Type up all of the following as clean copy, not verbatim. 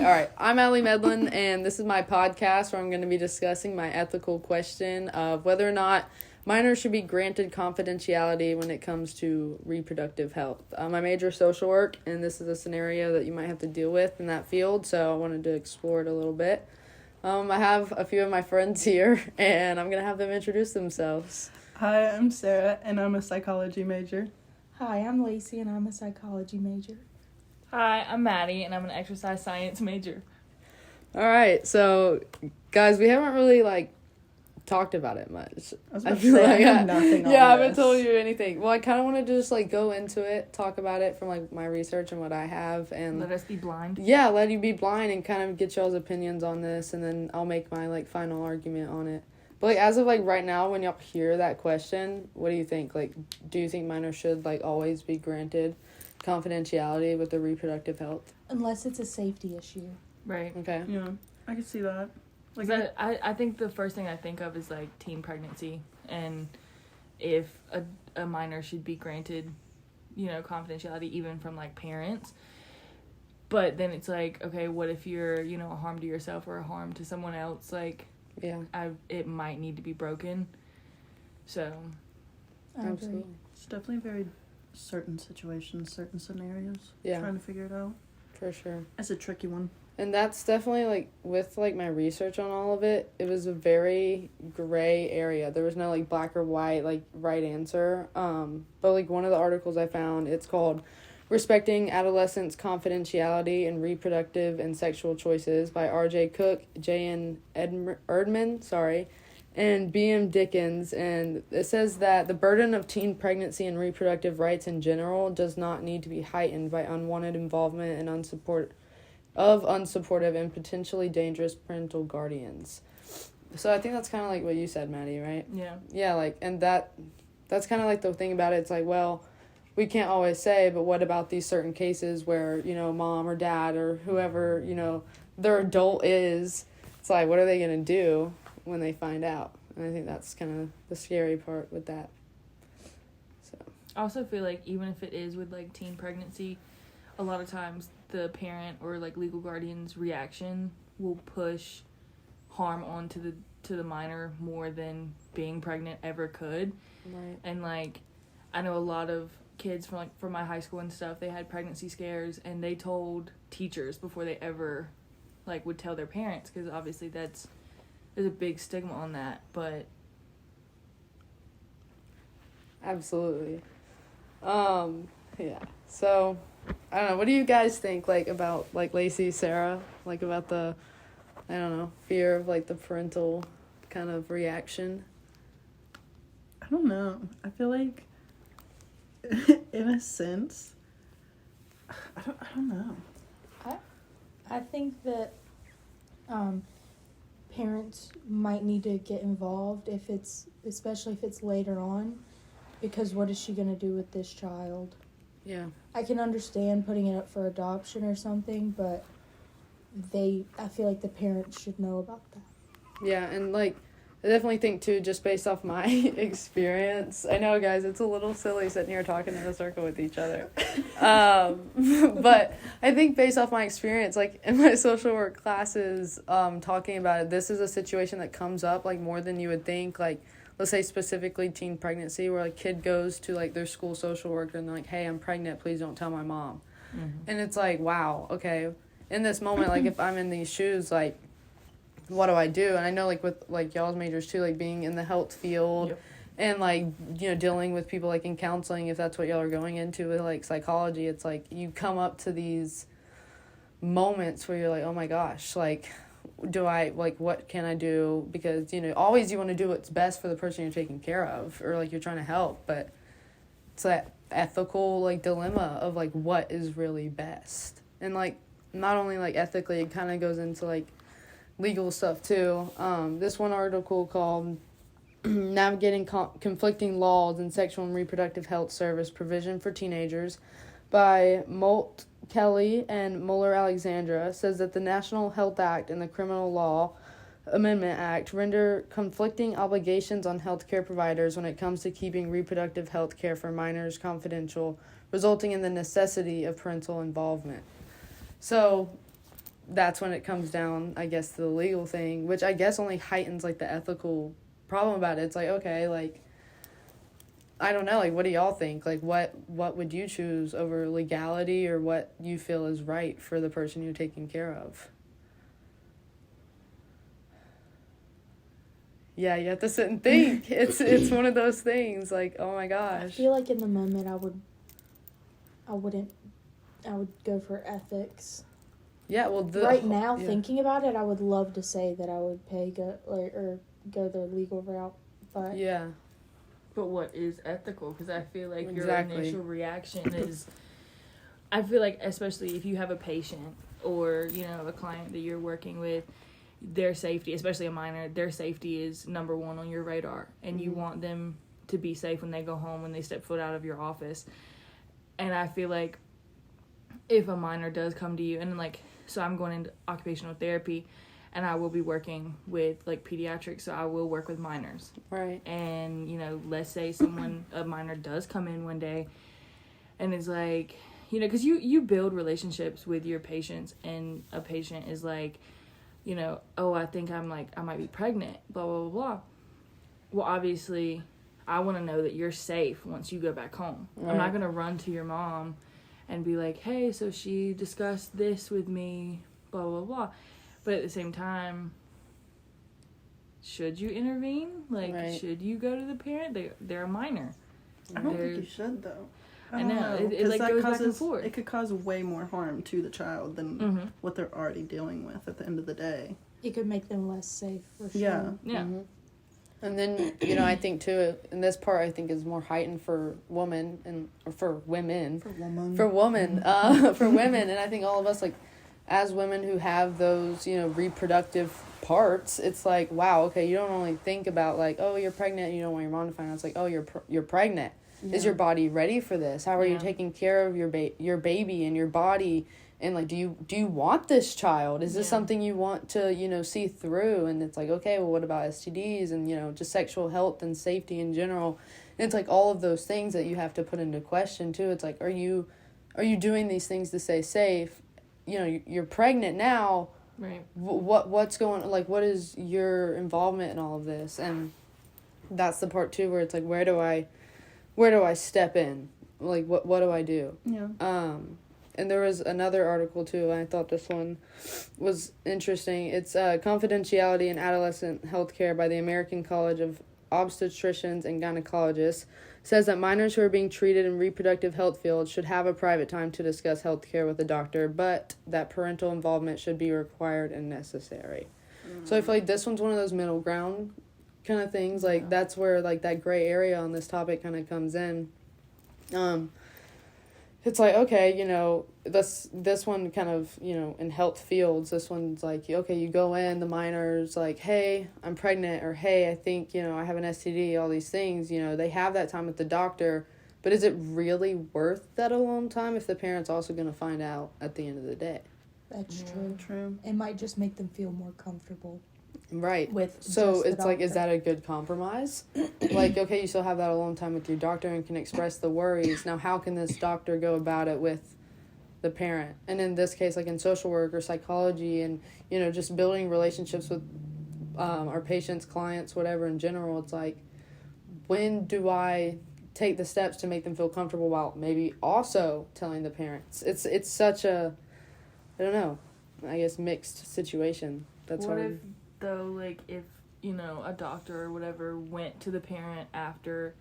All right, I'm Allie Medlin, and this is my podcast where I'm going to be discussing my ethical question of whether or not minors should be granted confidentiality when it comes to reproductive health. I major social work, and this is a scenario that you might have to deal with in that field, so I wanted to explore it a little bit. I have a few of my friends here, and I'm going to have them introduce themselves. Hi, I'm Sarah, and I'm a psychology major. Hi, I'm Lacey, and I'm a psychology major. Hi, I'm Maddie, and I'm an exercise science major. All right, so guys, we haven't really talked about it much. I have nothing on I haven't this. told you anything. Well, I kind of wanted to just go into it, talk about it from my research and what I have, and Let us be blind. Yeah, let you be blind and kind of get y'all's opinions on this, and then I'll make my final argument on it. But as of right now, when y'all hear that question, what do you think? Do you think minors should always be granted confidentiality with their reproductive health? Unless it's a safety issue. Right. Okay. Yeah, I can see that. I think the first thing I think of is teen pregnancy, and if a minor should be granted, confidentiality even from parents. But then it's okay, what if you're a harm to yourself or a harm to someone else? Yeah. It might need to be broken. So. Absolutely. It's definitely very certain situations, certain scenarios. Yeah. Trying to figure it out. For sure. It's a tricky one. And that's definitely, with, my research on all of it, it was a very gray area. There was no, black or white, right answer. But, one of the articles I found, it's called Respecting Adolescents' Confidentiality and Reproductive and Sexual Choices by R.J. Cook, J.N. Erdman, and B.M. Dickens. And it says that the burden of teen pregnancy and reproductive rights in general does not need to be heightened by unwanted involvement and unsupportive and potentially dangerous parental guardians. So I think that's kind of what you said, Maddie, right? Yeah. Yeah, and that's kind of the thing about it. It's well, we can't always say, but what about these certain cases where, mom or dad or whoever, their adult is, it's what are they going to do when they find out? And I think that's kind of the scary part with that. So I also feel even if it is with teen pregnancy, a lot of times the parent or legal guardian's reaction will push harm onto the minor more than being pregnant ever could. Right. And I know a lot of kids from my high school and stuff, they had pregnancy scares and they told teachers before they ever would tell their parents, because obviously there's a big stigma on that. But absolutely. Yeah. So I don't know. What do you guys think, about, Lacey, Sarah, about the, I don't know, fear of, the parental kind of reaction? I don't know. I feel in a sense, I don't know. I think that parents might need to get involved especially if it's later on, because what is she going to do with this child? Yeah. I can understand putting it up for adoption or something, but I feel the parents should know about that. Yeah, and, I definitely think, too, just based off my experience, I know, guys, it's a little silly sitting here talking in a circle with each other, but I think based off my experience, in my social work classes, talking about it, this is a situation that comes up, more than you would think, let's say specifically teen pregnancy, where a kid goes to their school social worker and they're hey, I'm pregnant, please don't tell my mom. mm-hmm. And it's wow, okay, in this moment, if I'm in these shoes, what do I do? And I know with y'all's majors too, being in the health field, yep. And dealing with people in counseling, if that's what y'all are going into with psychology, it's you come up to these moments where you're oh my gosh, do I, what can I do? Because, always you want to do what's best for the person you're taking care of, or, you're trying to help, but it's that ethical, dilemma of, what is really best. And, not only, ethically, it kind of goes into, legal stuff, too. This one article called Navigating Conflicting Laws in Sexual and Reproductive Health Service Provision for Teenagers by Molt Kelly and Muller Alexandra says that the National Health Act and the Criminal Law Amendment Act render conflicting obligations on healthcare providers when it comes to keeping reproductive health care for minors confidential, resulting in the necessity of parental involvement. So that's when it comes down, I guess, to the legal thing, which I guess only heightens like the ethical problem about it. It's like, okay, like, I don't know, like, what do y'all think? Like, what would you choose over legality, or what you feel is right for the person you're taking care of? Yeah, you have to sit and think. It's one of those things, like, oh my I gosh. feel like in the moment I would go for ethics. Yeah, well, Right now, yeah. thinking about it, I would love to say that I would go the legal route, but Yeah, But what is ethical? Because I feel like Exactly. your initial reaction is, I feel like, especially if you have a patient or, you know, a client that you're working with, their safety, especially a minor, their safety is number one on your radar. And you want them to be safe when they go home, when they step foot out of your office. And I feel like if a minor does come to you, and like, so I'm going into occupational therapy, and I will be working with like pediatrics, so I will work with minors. right. And, you know, let's say a minor does come in one day and is like, you know, because you build relationships with your patients, and a patient is like, you know, oh, I think I might be pregnant, blah, blah, blah, blah. Well, obviously, I want to know that you're safe once you go back home. Right. I'm not going to run to your mom and be like, hey, so she discussed this with me, blah, blah, blah. But at the same time, should you intervene? Like, Right. should you go to the parent? They're a minor. I don't They're- think you should though. I don't know. It 'cause like that goes back and causes- forth. It could cause way more harm to the child than Mm-hmm. what they're already dealing with at the end of the day. it could make them less safe for sure. Yeah. Yeah. Mhm. And then, you know, I think too, in this part, I think is more heightened for women or for women. For woman. For women, for women, and I think all of us, like, as women who have those, you know, reproductive parts, it's like, wow, okay, you don't only think about like, oh, you're pregnant, and you don't want your mom to find out. It's like, oh, you're pregnant. Is your body ready for this? How are you Yeah. taking care of your baby and your body? And like, do you want this child? Is this Yeah. something you want to, you know, see through? And it's like, okay, well, what about STDs and, you know, just sexual health and safety in general? And it's like all of those things that you have to put into question too. It's like, are you doing these things to stay safe? You know, you're pregnant now. Right. What's going, like, what is your involvement in all of this? And that's the part too where it's like, where do I step in? Like, what do I do? Yeah. And there was another article too, and I thought this one was interesting. It's Confidentiality in Adolescent Healthcare by the American College of Obstetricians and Gynecologists. Says that minors who are being treated in reproductive health fields should have a private time to discuss health care with a doctor, but that parental involvement should be required and necessary. So I feel like this one's one of those middle ground kind of things. Like, that's where, like, that gray area on this topic kind of comes in. It's like, okay, you know, this one kind of, you know, in health fields, this one's like, okay, you go in, the minor's like, hey, I'm pregnant, or hey, I think, you know, I have an STD, all these things, you know, they have that time with the doctor, but is it really worth that alone time if the parent's also going to find out at the end of the day? That's Yeah. true. True. It might just make them feel more comfortable Right. with. So just the it's like, is doctor. that a good compromise? Like, okay, you still have that alone time with your doctor and can express the worries. Now, how can this doctor go about it with the parent? And in this case, like in social work or psychology and, you know, just building relationships with our patients, clients, whatever in general, it's like, when do I take the steps to make them feel comfortable while maybe also telling the parents? It's such a, I don't know, I guess mixed situation. That's What hard. if, though, like, if, you know, a doctor or whatever went to the parent after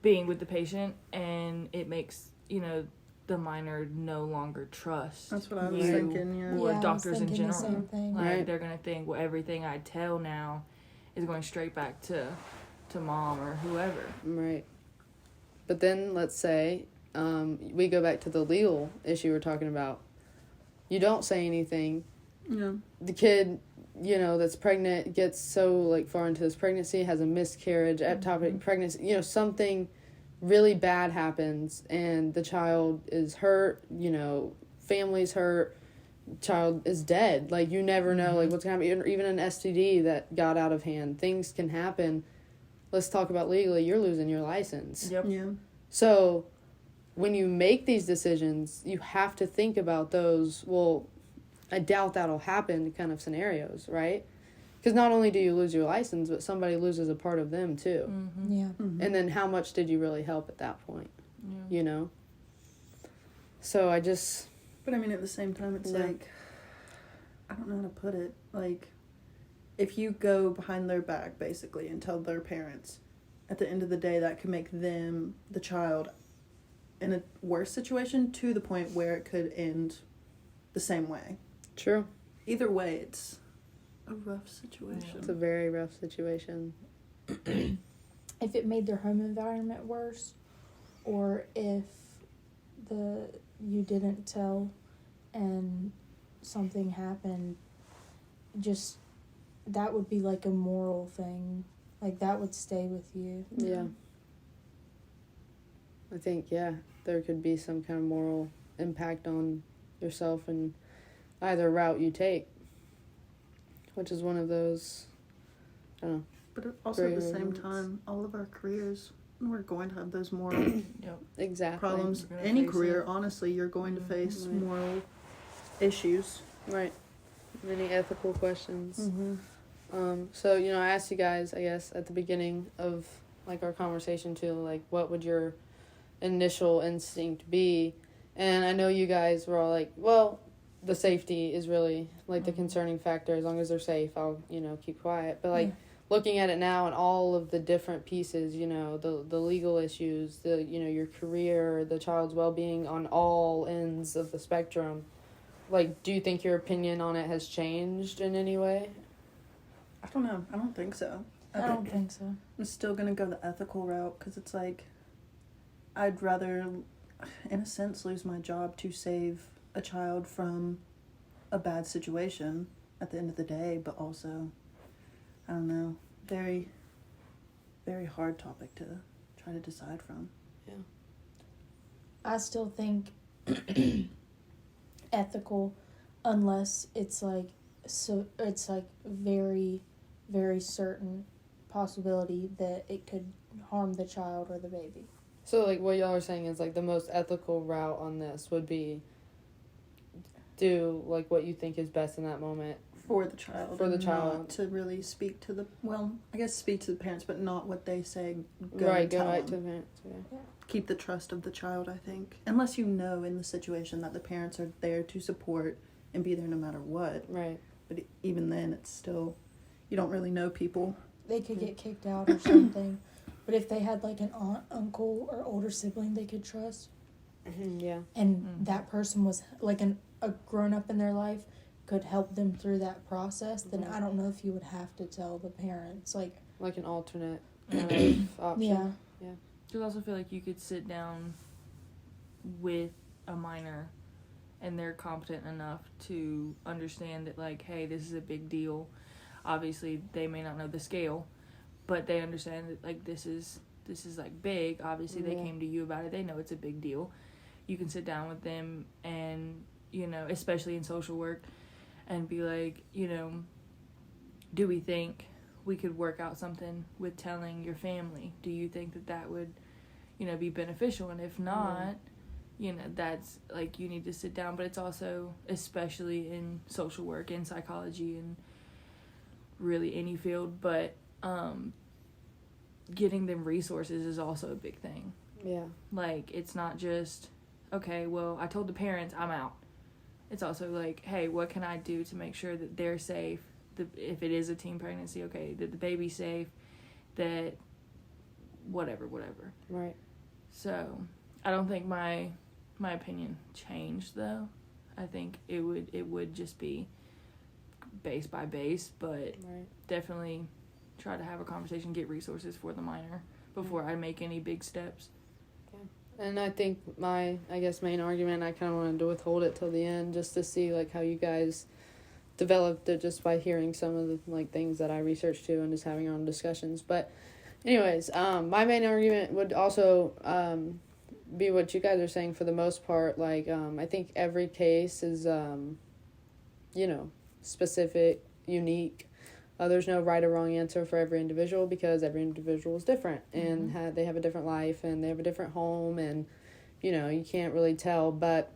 being with the patient and it makes, you know, the minor no longer trust That's what I was you thinking, yeah. or Yeah, I was doctors in thinking the general. same thing. Like, Right. they're going to think, well, everything I tell now is going straight back to mom or whoever. Right. But then let's say we go back to the legal issue we're talking about. You don't say anything. Yeah. The kid, you know, that's pregnant gets so like far into this pregnancy, has a miscarriage, ectopic pregnancy, you know, something really bad happens and the child is hurt, you know, family's hurt, child is dead. Like, you never know, like, what's going to happen. Even an STD that got out of hand, things can happen. Let's talk about legally, you're losing your license. Yep. Yeah. So when you make these decisions, you have to think about those. Well, I doubt that'll happen kind of scenarios, right? Because not only do you lose your license, but somebody loses a part of them too. Mm-hmm. Yeah. Mhm. And then how much did you really help at that point, Yeah. you know? So I just, But I mean, at the same time, it's Yeah. like, I don't know how to put it. Like, if you go behind their back, basically, and tell their parents, at the end of the day, that could make them, the child, in a worse situation to the point where it could end the same way. true. Either way, it's a rough It's a situation. very rough situation. If it made their home environment worse, or if you didn't tell and something happened, just that would be like a moral thing. Like that would stay with you. Yeah. I think, yeah, there could be some kind of moral impact on yourself and either route you take, which is one of those, I don't know. But also at the Very same moments. time, all of our careers, we're going to have those moral Yep. Exactly. problems. You're gonna Any face career, it. honestly, you're going to face Right. moral issues. Right. Many ethical questions. Mm-hmm. So, you know, I asked you guys, I guess, at the beginning of, like, our conversation, too, like, what would your initial instinct be? And I know you guys were all like, well, the safety is really, like, the Mhm. concerning factor. As long as they're safe, I'll, you know, keep quiet. But, like, Yeah. looking at it now and all of the different pieces, you know, the legal issues, the, you know, your career, the child's well-being on all ends of the spectrum, like, do you think your opinion on it has changed in any way? I don't know. I don't think so. I don't think so. I'm still going to go the ethical route because it's like, I'd rather, in a sense, lose my job to save a child from a bad situation at the end of the day, but also, I don't know, very, very hard topic to try to decide from. I still think ethical, unless it's like very, very certain possibility that it could harm the child or the baby. So, like, what y'all are saying is, like, the most ethical route on this would be do, like, what you think is best in that moment. For the child. For the and child. Not to really speak to the, well, I guess speak to the parents, but not what they say. Go and tell right to them. the parents. Yeah. Keep the trust of the child, I think. Unless you know in the situation that the parents are there to support and be there no matter what. Right. But even then, it's still, you don't really know people. They could get kicked out or something. But if they had like an aunt, uncle, or older sibling they could trust, Yeah. and Mm. that person was like a grown up in their life, could help them through that process, then Mhm. I don't know if you would have to tell the parents. Like, Like an alternate Yeah. option. yeah, I also feel like you could sit down with a minor and they're competent enough to understand that, like, hey, this is a big deal. Obviously, they may not know the scale, but they understand that, like, this is like big. Obviously, they Yeah. came to you about it. They know it's a big deal. You can sit down with them and, you know, especially in social work, and be like, you know, do we think we could work out something with telling your family? Do you think that would, you know, be beneficial? And if not, you know, that's, like, you need to sit down. But it's also, especially in social work and psychology and really any field, but getting them resources is also a big thing. Yeah. Like, it's not just, okay, well, I told the parents I'm out. It's also like, hey, what can I do to make sure that they're safe? If it is a teen pregnancy, okay, that the baby's safe, that whatever. Right. So, I don't think my opinion changed, though. I think it would just be base by base, but Right. definitely try to have a conversation, get resources for the minor before I make any big steps. And I think my, I guess, main argument, I kind of wanted to withhold it till the end just to see, like, how you guys developed it just by hearing some of the, like, things that I researched too and just having our own discussions. But anyways, my main argument would also be what you guys are saying for the most part. Like, I think every case is, you know, specific, unique. There's no right or wrong answer for every individual because every individual is different and they have a different life and they have a different home and, you know, you can't really tell. But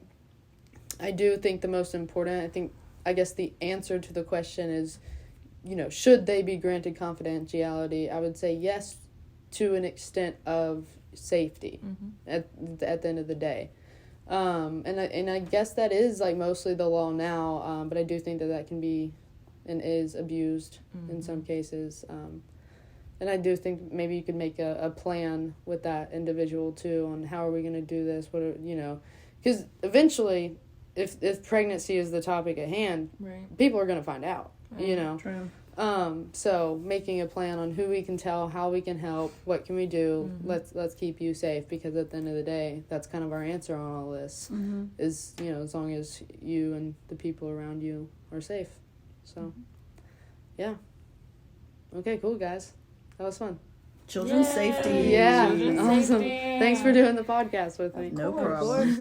I do think the most important, I I guess the answer to the question is, should they be granted confidentiality? I would say yes, to an extent of safety at the end of the day. And I guess that is like mostly the law now, but I do think that can be and is abused in some cases. And I do think maybe you could make a plan with that individual too on how are we going to do this, because eventually if pregnancy is the topic at hand, right, people are going to find out, True. So making a plan on who we can tell, how we can help, what can we do, let's keep you safe, because at the end of the day, that's kind of our answer on all this, is, as long as you and the people around you are safe. So, yeah. Okay, cool, guys. That was fun. Children's Yay! safety. Yeah, Children's awesome. safety. Thanks for doing the podcast with me. No Of course. problem.